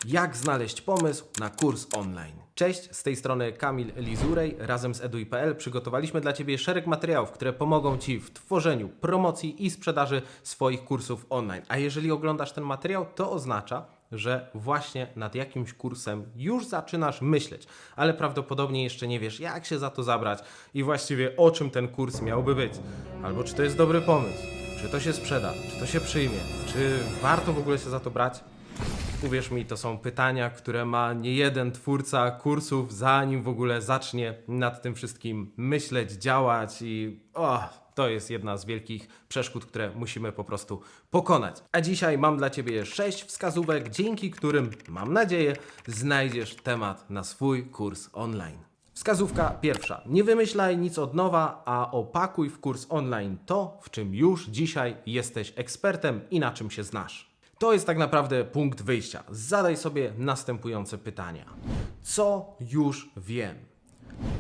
Jak znaleźć pomysł na kurs online? Cześć, z tej strony Kamil Lizurej. Razem z eduj.pl przygotowaliśmy dla Ciebie szereg materiałów, które pomogą Ci w tworzeniu, promocji i sprzedaży swoich kursów online. A jeżeli oglądasz ten materiał, to oznacza, że właśnie nad jakimś kursem już zaczynasz myśleć, ale prawdopodobnie jeszcze nie wiesz, jak się za to zabrać i właściwie o czym ten kurs miałby być. Albo czy to jest dobry pomysł, czy to się sprzeda, czy to się przyjmie, czy warto w ogóle się za to brać? Uwierz mi, to są pytania, które ma niejeden twórca kursów, zanim w ogóle zacznie nad tym wszystkim myśleć, działać i to jest jedna z wielkich przeszkód, które musimy po prostu pokonać. A dzisiaj mam dla Ciebie 6 wskazówek, dzięki którym, mam nadzieję, znajdziesz temat na swój kurs online. Wskazówka pierwsza. Nie wymyślaj nic od nowa, a opakuj w kurs online to, w czym już dzisiaj jesteś ekspertem i na czym się znasz. To jest tak naprawdę punkt wyjścia. Zadaj sobie następujące pytania. Co już wiem?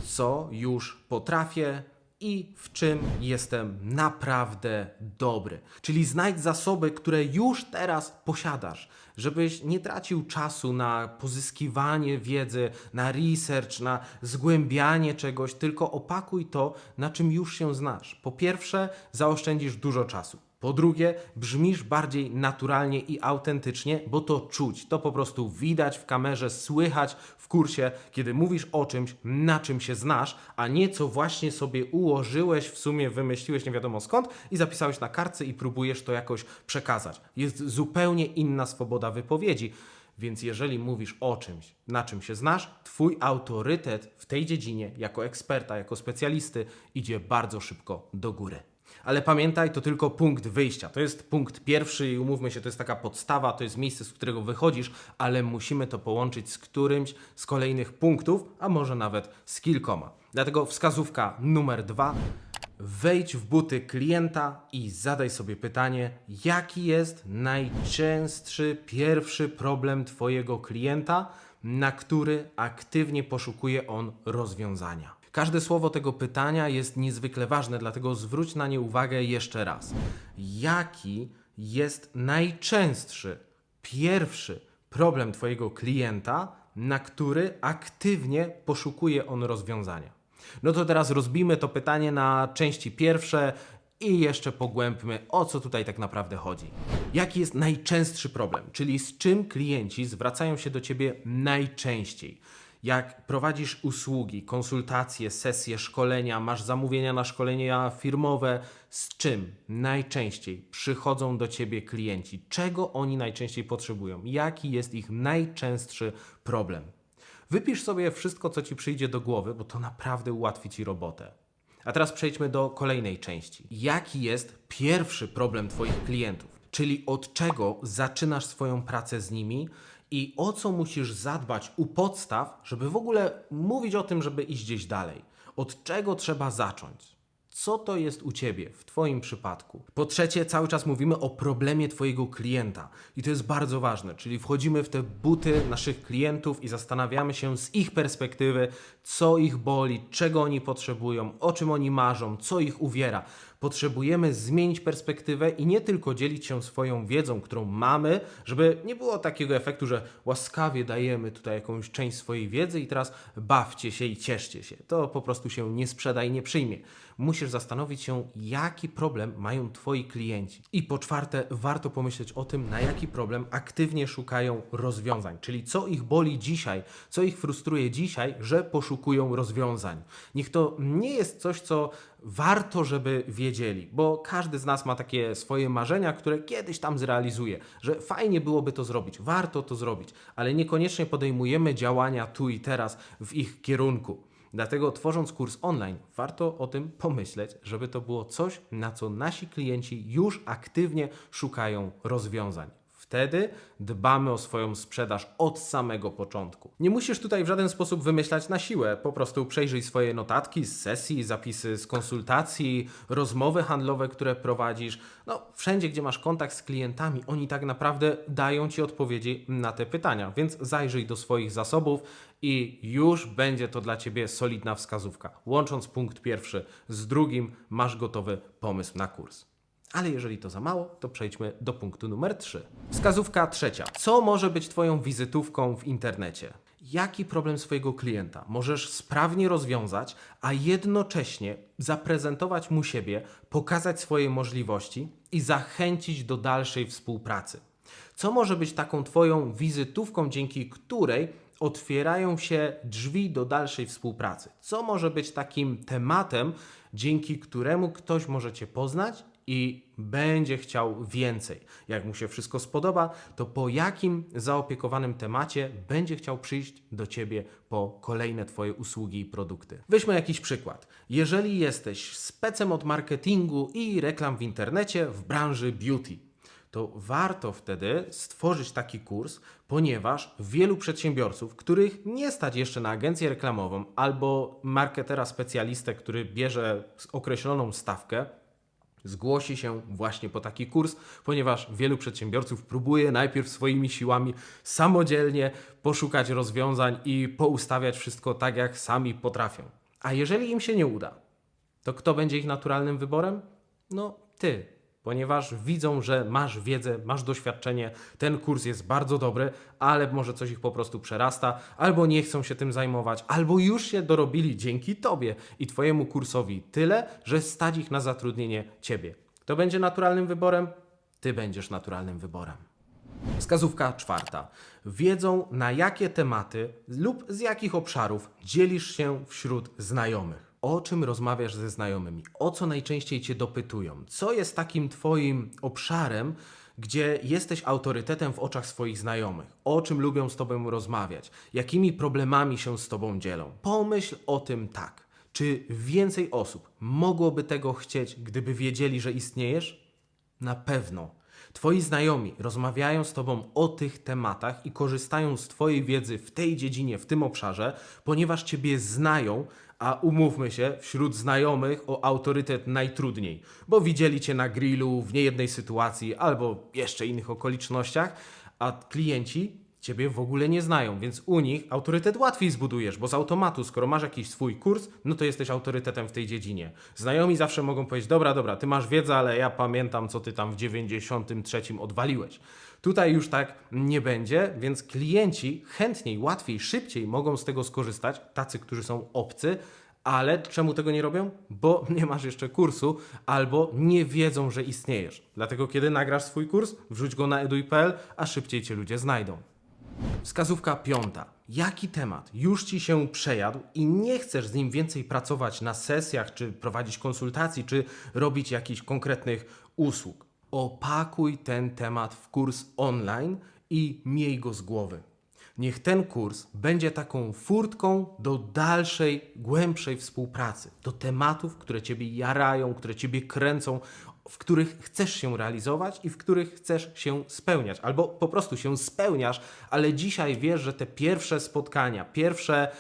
Co już potrafię? I w czym jestem naprawdę dobry? Czyli znajdź zasoby, które już teraz posiadasz, żebyś nie tracił czasu na pozyskiwanie wiedzy, na research, na zgłębianie czegoś, tylko opakuj to, na czym już się znasz. Po pierwsze, zaoszczędzisz dużo czasu. Po drugie, brzmisz bardziej naturalnie i autentycznie, bo to czuć, to po prostu widać w kamerze, słychać w kursie, kiedy mówisz o czymś, na czym się znasz, a nie co właśnie sobie ułożyłeś, w sumie wymyśliłeś nie wiadomo skąd i zapisałeś na kartce i próbujesz to jakoś przekazać. Jest zupełnie inna swoboda wypowiedzi. Więc jeżeli mówisz o czymś, na czym się znasz, twój autorytet w tej dziedzinie, jako eksperta, jako specjalisty, idzie bardzo szybko do góry. Ale pamiętaj, to tylko punkt wyjścia. To jest punkt pierwszy i umówmy się, to jest taka podstawa, to jest miejsce, z którego wychodzisz, ale musimy to połączyć z którymś z kolejnych punktów, a może nawet z kilkoma. Dlatego wskazówka numer 2. Wejdź w buty klienta i zadaj sobie pytanie, jaki jest najczęstszy pierwszy problem Twojego klienta, na który aktywnie poszukuje on rozwiązania. Każde słowo tego pytania jest niezwykle ważne, dlatego zwróć na nie uwagę jeszcze raz. Jaki jest najczęstszy pierwszy problem Twojego klienta, na który aktywnie poszukuje on rozwiązania? No to teraz rozbijmy to pytanie na części pierwsze i jeszcze pogłębmy, o co tutaj tak naprawdę chodzi. Jaki jest najczęstszy problem, czyli z czym klienci zwracają się do Ciebie najczęściej? Jak prowadzisz usługi, konsultacje, sesje, szkolenia, masz zamówienia na szkolenia firmowe, z czym najczęściej przychodzą do Ciebie klienci? Czego oni najczęściej potrzebują? Jaki jest ich najczęstszy problem? Wypisz sobie wszystko, co Ci przyjdzie do głowy, bo to naprawdę ułatwi Ci robotę. A teraz przejdźmy do kolejnej części. Jaki jest pierwszy problem Twoich klientów? Czyli od czego zaczynasz swoją pracę z nimi i o co musisz zadbać u podstaw, żeby w ogóle mówić o tym, żeby iść gdzieś dalej? Od czego trzeba zacząć? Co to jest u Ciebie, w Twoim przypadku? Po trzecie, cały czas mówimy o problemie Twojego klienta i to jest bardzo ważne, czyli wchodzimy w te buty naszych klientów i zastanawiamy się z ich perspektywy, co ich boli, czego oni potrzebują, o czym oni marzą, co ich uwiera. Potrzebujemy zmienić perspektywę i nie tylko dzielić się swoją wiedzą, którą mamy, żeby nie było takiego efektu, że łaskawie dajemy tutaj jakąś część swojej wiedzy i teraz bawcie się i cieszcie się. To po prostu się nie sprzeda i nie przyjmie. Musisz zastanowić się, jaki problem mają Twoi klienci. I po czwarte, warto pomyśleć o tym, na jaki problem aktywnie szukają rozwiązań, czyli co ich boli dzisiaj, co ich frustruje dzisiaj, że poszukują rozwiązań. Niech to nie jest coś, co warto, żeby wiedzieli, bo każdy z nas ma takie swoje marzenia, które kiedyś tam zrealizuje, że fajnie byłoby to zrobić, warto to zrobić, ale niekoniecznie podejmujemy działania tu i teraz w ich kierunku. Dlatego tworząc kurs online, warto o tym pomyśleć, żeby to było coś, na co nasi klienci już aktywnie szukają rozwiązań. Wtedy dbamy o swoją sprzedaż od samego początku. Nie musisz tutaj w żaden sposób wymyślać na siłę. Po prostu przejrzyj swoje notatki z sesji, zapisy z konsultacji, rozmowy handlowe, które prowadzisz. No, wszędzie, gdzie masz kontakt z klientami, oni tak naprawdę dają Ci odpowiedzi na te pytania. Więc zajrzyj do swoich zasobów i już będzie to dla Ciebie solidna wskazówka. Łącząc punkt pierwszy z drugim, masz gotowy pomysł na kurs. Ale jeżeli to za mało, to przejdźmy do punktu numer 3. Wskazówka trzecia. Co może być Twoją wizytówką w internecie? Jaki problem swojego klienta możesz sprawnie rozwiązać, a jednocześnie zaprezentować mu siebie, pokazać swoje możliwości i zachęcić do dalszej współpracy? Co może być taką Twoją wizytówką, dzięki której otwierają się drzwi do dalszej współpracy? Co może być takim tematem, dzięki któremu ktoś może Cię poznać i będzie chciał więcej? Jak mu się wszystko spodoba, to po jakim zaopiekowanym temacie będzie chciał przyjść do Ciebie po kolejne Twoje usługi i produkty? Weźmy jakiś przykład. Jeżeli jesteś specem od marketingu i reklam w internecie w branży beauty, to warto wtedy stworzyć taki kurs, ponieważ wielu przedsiębiorców, których nie stać jeszcze na agencję reklamową albo marketera specjalistę, który bierze określoną stawkę, zgłosi się właśnie po taki kurs, ponieważ wielu przedsiębiorców próbuje najpierw swoimi siłami samodzielnie poszukać rozwiązań i poustawiać wszystko tak, jak sami potrafią. A jeżeli im się nie uda, to kto będzie ich naturalnym wyborem? No ty. Ponieważ widzą, że masz wiedzę, masz doświadczenie, ten kurs jest bardzo dobry, ale może coś ich po prostu przerasta, albo nie chcą się tym zajmować, albo już się dorobili dzięki Tobie i Twojemu kursowi tyle, że stać ich na zatrudnienie Ciebie. Kto będzie naturalnym wyborem? Ty będziesz naturalnym wyborem. Wskazówka czwarta. Wiedzą, na jakie tematy lub z jakich obszarów dzielisz się wśród znajomych. O czym rozmawiasz ze znajomymi? O co najczęściej Cię dopytują? Co jest takim Twoim obszarem, gdzie jesteś autorytetem w oczach swoich znajomych? O czym lubią z Tobą rozmawiać? Jakimi problemami się z Tobą dzielą? Pomyśl o tym tak. Czy więcej osób mogłoby tego chcieć, gdyby wiedzieli, że istniejesz? Na pewno. Twoi znajomi rozmawiają z Tobą o tych tematach i korzystają z Twojej wiedzy w tej dziedzinie, w tym obszarze, ponieważ Ciebie znają, a umówmy się, wśród znajomych o autorytet najtrudniej, bo widzieli Cię na grillu w niejednej sytuacji albo jeszcze innych okolicznościach, a klienci Ciebie w ogóle nie znają, więc u nich autorytet łatwiej zbudujesz, bo z automatu, skoro masz jakiś swój kurs, no to jesteś autorytetem w tej dziedzinie. Znajomi zawsze mogą powiedzieć, dobra, ty masz wiedzę, ale ja pamiętam, co ty tam w 93 odwaliłeś. Tutaj już tak nie będzie, więc klienci chętniej, łatwiej, szybciej mogą z tego skorzystać, tacy, którzy są obcy, ale czemu tego nie robią? Bo nie masz jeszcze kursu albo nie wiedzą, że istniejesz. Dlatego kiedy nagrasz swój kurs, wrzuć go na eduj.pl, a szybciej Cię ludzie znajdą. Wskazówka piąta. Jaki temat już Ci się przejadł i nie chcesz z nim więcej pracować na sesjach, czy prowadzić konsultacji, czy robić jakichś konkretnych usług? Opakuj ten temat w kurs online i miej go z głowy. Niech ten kurs będzie taką furtką do dalszej, głębszej współpracy, do tematów, które Ciebie jarają, które Ciebie kręcą, w których chcesz się realizować i w których chcesz się spełniać. Albo po prostu się spełniasz, ale dzisiaj wiesz, że te pierwsze spotkania, pierwsze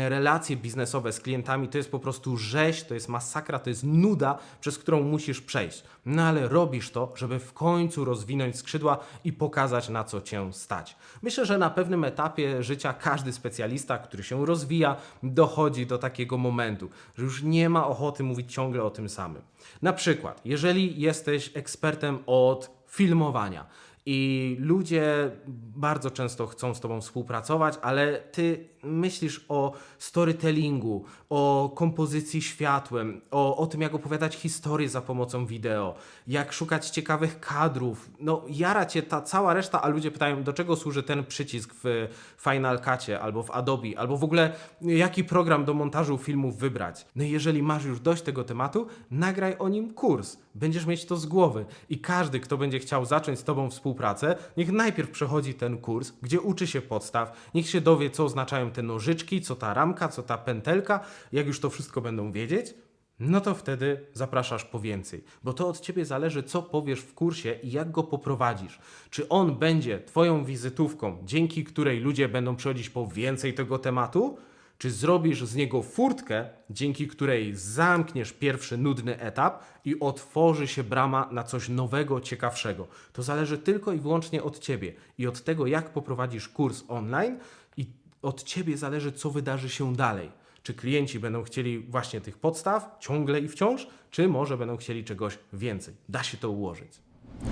relacje biznesowe z klientami to jest po prostu rzeź, to jest masakra, to jest nuda, przez którą musisz przejść. No ale robisz to, żeby w końcu rozwinąć skrzydła i pokazać, na co Cię stać. Myślę, że na pewnym etapie życia każdy specjalista, który się rozwija, dochodzi do takiego momentu, że już nie ma ochoty mówić ciągle o tym samym. Na przykład, jeżeli jesteś ekspertem od filmowania i ludzie bardzo często chcą z Tobą współpracować, ale Ty myślisz o storytellingu, o kompozycji światłem, o tym, jak opowiadać historię za pomocą wideo, jak szukać ciekawych kadrów. No, jara Cię ta cała reszta, a ludzie pytają, do czego służy ten przycisk w Final Cutie albo w Adobe, albo w ogóle jaki program do montażu filmów wybrać. No i jeżeli masz już dość tego tematu, nagraj o nim kurs. Będziesz mieć to z głowy i każdy, kto będzie chciał zacząć z Tobą współpracę, niech najpierw przechodzi ten kurs, gdzie uczy się podstaw, niech się dowie, co oznaczają te nożyczki, co ta ramka, co ta pętelka. Jak już to wszystko będą wiedzieć, no to wtedy zapraszasz po więcej, bo to od Ciebie zależy, co powiesz w kursie i jak go poprowadzisz. Czy on będzie Twoją wizytówką, dzięki której ludzie będą przychodzić po więcej tego tematu, czy zrobisz z niego furtkę, dzięki której zamkniesz pierwszy nudny etap i otworzy się brama na coś nowego, ciekawszego. To zależy tylko i wyłącznie od Ciebie i od tego, jak poprowadzisz kurs online, i od Ciebie zależy, co wydarzy się dalej. Czy klienci będą chcieli właśnie tych podstaw ciągle i wciąż, czy może będą chcieli czegoś więcej? Da się to ułożyć.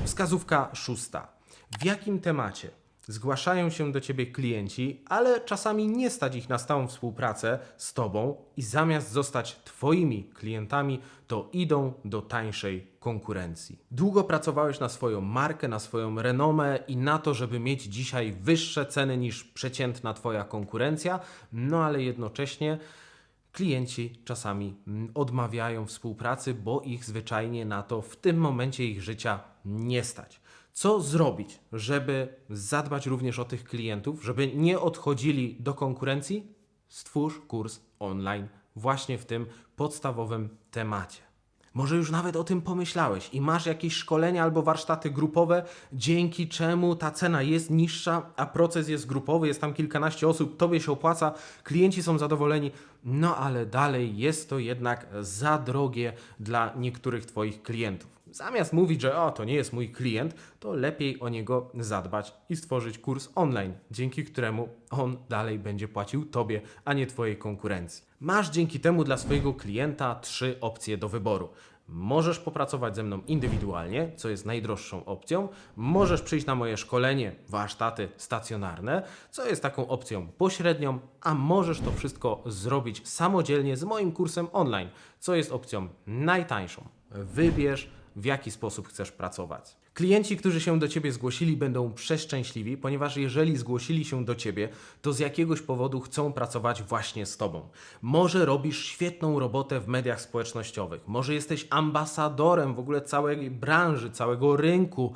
Wskazówka 6. W jakim temacie zgłaszają się do Ciebie klienci, ale czasami nie stać ich na stałą współpracę z Tobą i zamiast zostać Twoimi klientami, to idą do tańszej konkurencji. Długo pracowałeś na swoją markę, na swoją renomę i na to, żeby mieć dzisiaj wyższe ceny niż przeciętna Twoja konkurencja, no ale jednocześnie klienci czasami odmawiają współpracy, bo ich zwyczajnie na to w tym momencie ich życia nie stać. Co zrobić, żeby zadbać również o tych klientów, żeby nie odchodzili do konkurencji? Stwórz kurs online właśnie w tym podstawowym temacie. Może już nawet o tym pomyślałeś i masz jakieś szkolenia albo warsztaty grupowe, dzięki czemu ta cena jest niższa, a proces jest grupowy, jest tam kilkanaście osób, tobie się opłaca, klienci są zadowoleni, no ale dalej jest to jednak za drogie dla niektórych Twoich klientów. Zamiast mówić, że to nie jest mój klient, to lepiej o niego zadbać i stworzyć kurs online, dzięki któremu on dalej będzie płacił Tobie, a nie Twojej konkurencji. Masz dzięki temu dla swojego klienta 3 opcje do wyboru. Możesz popracować ze mną indywidualnie, co jest najdroższą opcją. Możesz przyjść na moje szkolenie, warsztaty stacjonarne, co jest taką opcją pośrednią, a możesz to wszystko zrobić samodzielnie z moim kursem online, co jest opcją najtańszą. Wybierz, w jaki sposób chcesz pracować. Klienci, którzy się do Ciebie zgłosili, będą przeszczęśliwi, ponieważ jeżeli zgłosili się do Ciebie, to z jakiegoś powodu chcą pracować właśnie z Tobą. Może robisz świetną robotę w mediach społecznościowych, może jesteś ambasadorem w ogóle całej branży, całego rynku,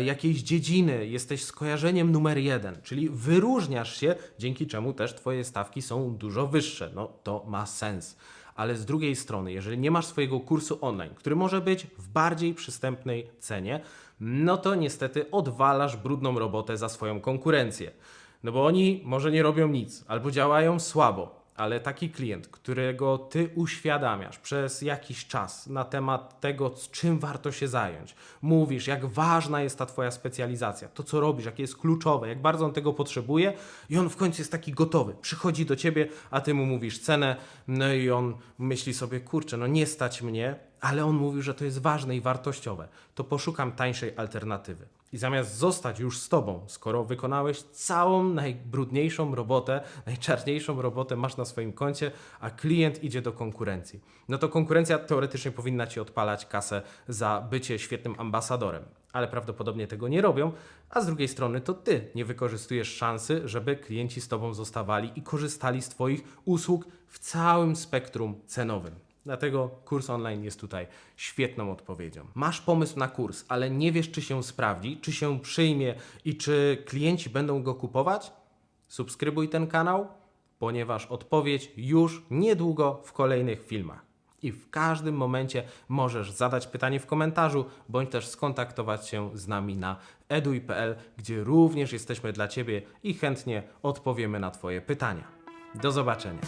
jakiejś dziedziny, jesteś skojarzeniem numer 1, czyli wyróżniasz się, dzięki czemu też Twoje stawki są dużo wyższe. No to ma sens. Ale z drugiej strony, jeżeli nie masz swojego kursu online, który może być w bardziej przystępnej cenie, no to niestety odwalasz brudną robotę za swoją konkurencję. No bo oni może nie robią nic, albo działają słabo, ale taki klient, którego Ty uświadamiasz przez jakiś czas na temat tego, czym warto się zająć, mówisz, jak ważna jest ta Twoja specjalizacja, to co robisz, jakie jest kluczowe, jak bardzo on tego potrzebuje i on w końcu jest taki gotowy, przychodzi do Ciebie, a Ty mu mówisz cenę, no i on myśli sobie, kurczę, no nie stać mnie, ale on mówi, że to jest ważne i wartościowe, to poszukam tańszej alternatywy. I zamiast zostać już z Tobą, skoro wykonałeś całą najbrudniejszą robotę, najczarniejszą robotę masz na swoim koncie, a klient idzie do konkurencji, no to konkurencja teoretycznie powinna Ci odpalać kasę za bycie świetnym ambasadorem, ale prawdopodobnie tego nie robią, a z drugiej strony to Ty nie wykorzystujesz szansy, żeby klienci z Tobą zostawali i korzystali z Twoich usług w całym spektrum cenowym. Dlatego kurs online jest tutaj świetną odpowiedzią. Masz pomysł na kurs, ale nie wiesz, czy się sprawdzi, czy się przyjmie i czy klienci będą go kupować? Subskrybuj ten kanał, ponieważ odpowiedź już niedługo w kolejnych filmach. I w każdym momencie możesz zadać pytanie w komentarzu, bądź też skontaktować się z nami na eduj.pl, gdzie również jesteśmy dla Ciebie i chętnie odpowiemy na Twoje pytania. Do zobaczenia.